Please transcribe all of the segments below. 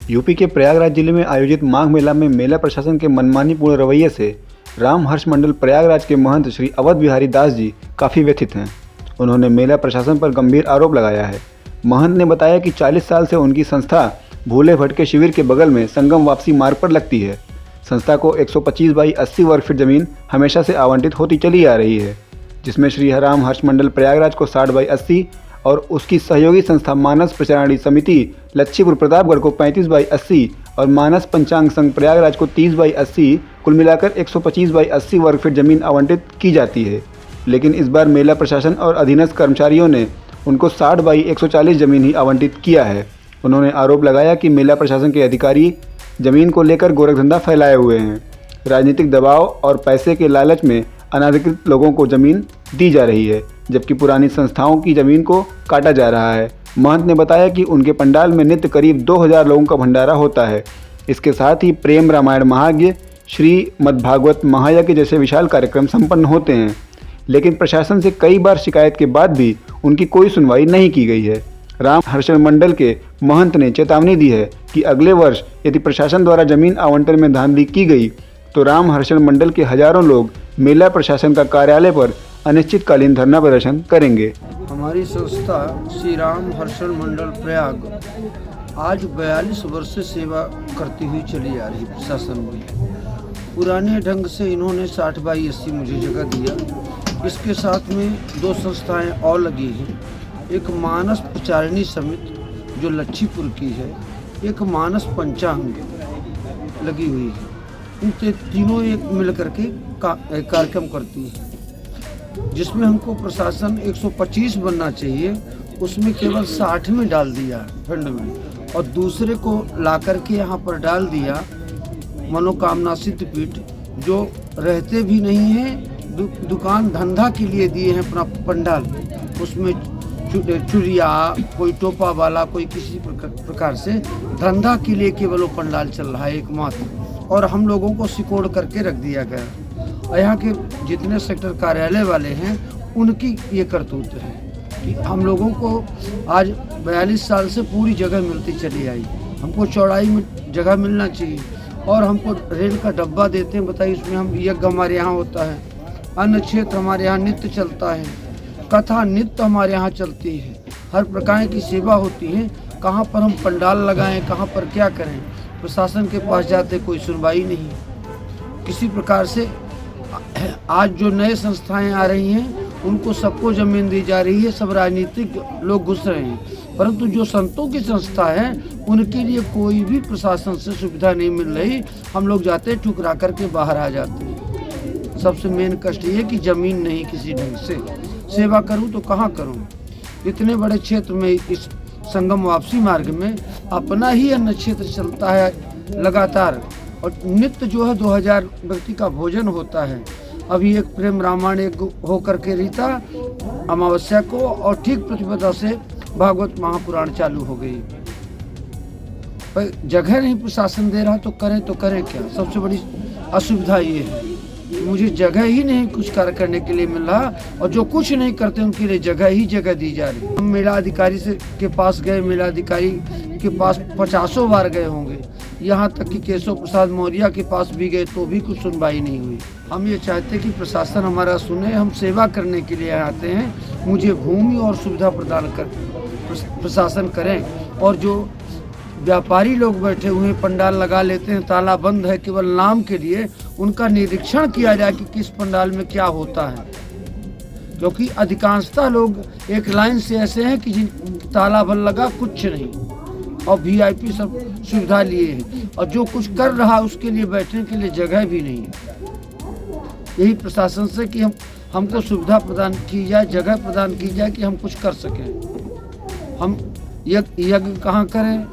UP के प्रयागराज जिले में आयोजित माघ मेला में मेला प्रशासन के मनमानीपूर्ण रवैये से राम हर्ष मंडल प्रयागराज के महंत श्री अवध बिहारी दास जी काफ़ी व्यथित हैं। उन्होंने मेला प्रशासन पर गंभीर आरोप लगाया है। महंत ने बताया कि 40 साल से उनकी संस्था भूले भटके शिविर के बगल में संगम वापसी मार्ग पर लगती है। संस्था को 125 बाई 80 वर्ग फीट जमीन हमेशा से आवंटित होती चली आ रही है, जिसमें श्री राम हर्ष मंडल प्रयागराज को 60 बाई 80 और उसकी सहयोगी संस्था मानस प्रचारणी समिति लच्छीपुर प्रतापगढ़ को 35 बाई 80 और मानस पंचांग संघ प्रयागराज को 30 बाई 80 कुल मिलाकर 125 बाई 80 वर्ग फीट जमीन आवंटित की जाती है। लेकिन इस बार मेला प्रशासन और अधीनस्थ कर्मचारियों ने उनको 60 बाई 140 जमीन ही आवंटित किया है। उन्होंने आरोप लगाया कि मेला प्रशासन के अधिकारी जमीन को लेकर गोरखधंधा फैलाए हुए हैं। राजनीतिक दबाव और पैसे के लालच में अनाधिकृत लोगों को जमीन दी जा रही है, जबकि पुरानी संस्थाओं की जमीन को काटा जा रहा है। महंत ने बताया कि उनके पंडाल में नित्य करीब 2000 लोगों का भंडारा होता है। इसके साथ ही प्रेम रामायण महायज्ञ, श्री मद्भागवत महायज्ञ जैसे विशाल कार्यक्रम संपन्न होते हैं। लेकिन प्रशासन से कई बार शिकायत के बाद भी उनकी कोई सुनवाई नहीं की गई है। राम हर्ष मंडल के महंत ने चेतावनी दी है कि अगले वर्ष यदि प्रशासन द्वारा जमीन आवंटन में धांधली की गई तो राम हर्ष मंडल के हजारों लोग मेला प्रशासन का कार्यालय पर अनिश्चितकालीन धरना प्रदर्शन करेंगे। हमारी संस्था श्री राम हर्षण मंडल प्रयाग आज 42 वर्ष से सेवा करती हुई चली आ रही प्रशासन में। पुराने ढंग से इन्होंने 60 बाई 80 मुझे जगह दिया। इसके साथ में 2 संस्थाएं और लगी हैं। एक मानस प्रचारिणी समिति जो लच्छीपुर की है, एक मानस पंचांग लगी हुई है। इन तीनों एक मिल करके कार्यक्रम करती है, जिसमें हमको प्रशासन 125 बनना चाहिए, उसमें केवल 60 में डाल दिया फंड में, और दूसरे को ला करके यहाँ पर डाल दिया मनोकामना सिद्धपीठ, जो रहते भी नहीं हैं, दुकान धंधा के लिए दिए हैं अपना पंडाल। उसमें चुरिया, कोई टोपा वाला, कोई किसी प्रकार से धंधा के लिए केवल वो पंडाल चल रहा है एकमात्र, और हम लोगों को सिकोड़ करके रख दिया गया। यहाँ के जितने सेक्टर कार्यालय वाले हैं उनकी ये करतूत है कि हम लोगों को आज 42 साल से पूरी जगह मिलती चली आई। हमको चौड़ाई में जगह मिलना चाहिए, और हमको रेल का डब्बा देते हैं। बताइए, उसमें हम यज्ञ हमारे यहाँ होता है, अन्य क्षेत्र हमारे यहाँ नित्य चलता है, कथा नित्य हमारे यहाँ चलती है, हर प्रकार की सेवा होती है। कहाँ पर हम पंडाल लगाएं, कहाँ पर क्या करें? प्रशासन के पास जाते कोई सुनवाई नहीं। किसी प्रकार से आज जो नए संस्थाएं आ रही हैं उनको सबको जमीन दी जा रही है, सब राजनीतिक लोग घुस रहे हैं, परंतु जो संतों की संस्था है उनके लिए कोई भी प्रशासन से सुविधा नहीं मिल रही। हम लोग जाते ठुकरा करके बाहर आ जाते हैं। सबसे मेन कष्ट ये कि जमीन नहीं, किसी ढंग से सेवा करूं तो कहाँ करूं? इतने बड़े क्षेत्र में इस संगम वापसी मार्ग में अपना ही अन्न क्षेत्र चलता है लगातार, और नित्य जो है 2000 व्यक्ति का भोजन होता है। अभी एक प्रेम रामायण एक होकर के रीता अमावस्या को, और ठीक प्रतिपदा से भागवत महापुराण चालू हो गई। पर जगह नहीं प्रशासन दे रहा तो करें क्या? सबसे बड़ी असुविधा ये है, मुझे जगह ही नहीं कुछ कार्य करने के लिए मिल रहा, और जो कुछ नहीं करते उनके लिए जगह ही जगह दी जा रही। हम मेला अधिकारी से के पास गए, मेला अधिकारी के पास 50 बार गए होंगे, यहाँ तक कि केशव प्रसाद मौर्य के पास भी गए तो भी कुछ सुनवाई नहीं हुई। हम ये चाहते कि प्रशासन हमारा सुने, हम सेवा करने के लिए आते हैं। मुझे भूमि और सुविधा प्रदान कर प्रशासन करें, और जो व्यापारी लोग बैठे हुए पंडाल लगा लेते हैं, ताला बंद है केवल नाम के लिए, उनका निरीक्षण किया जाए कि किस पंडाल में क्या होता है। क्योंकि अधिकांशतः लोग एक लाइन से ऐसे हैं कि जिन ताला बंद लगा कुछ नहीं, और वीआईपी सब सुविधा लिए हैं, और जो कुछ कर रहा है उसके लिए बैठने के लिए जगह भी नहीं है। यही प्रशासन से कि हमको सुविधा प्रदान की जाए, जगह प्रदान की जाए कि हम कुछ कर सकें। हम यज्ञ कहाँ करें,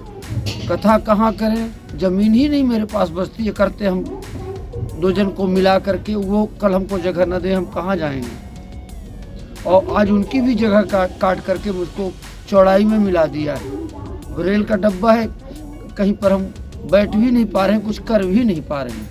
कथा कहाँ करें? जमीन ही नहीं मेरे पास बचती है। करते हम 2 जन को मिला करके, वो कल हमको जगह न दे, हम कहाँ जाएंगे? और आज उनकी भी जगह काट करके मुझको चौड़ाई में मिला दिया है। रेल का डब्बा है, कहीं पर हम बैठ भी नहीं पा रहे हैं, कुछ कर भी नहीं पा रहे हैं।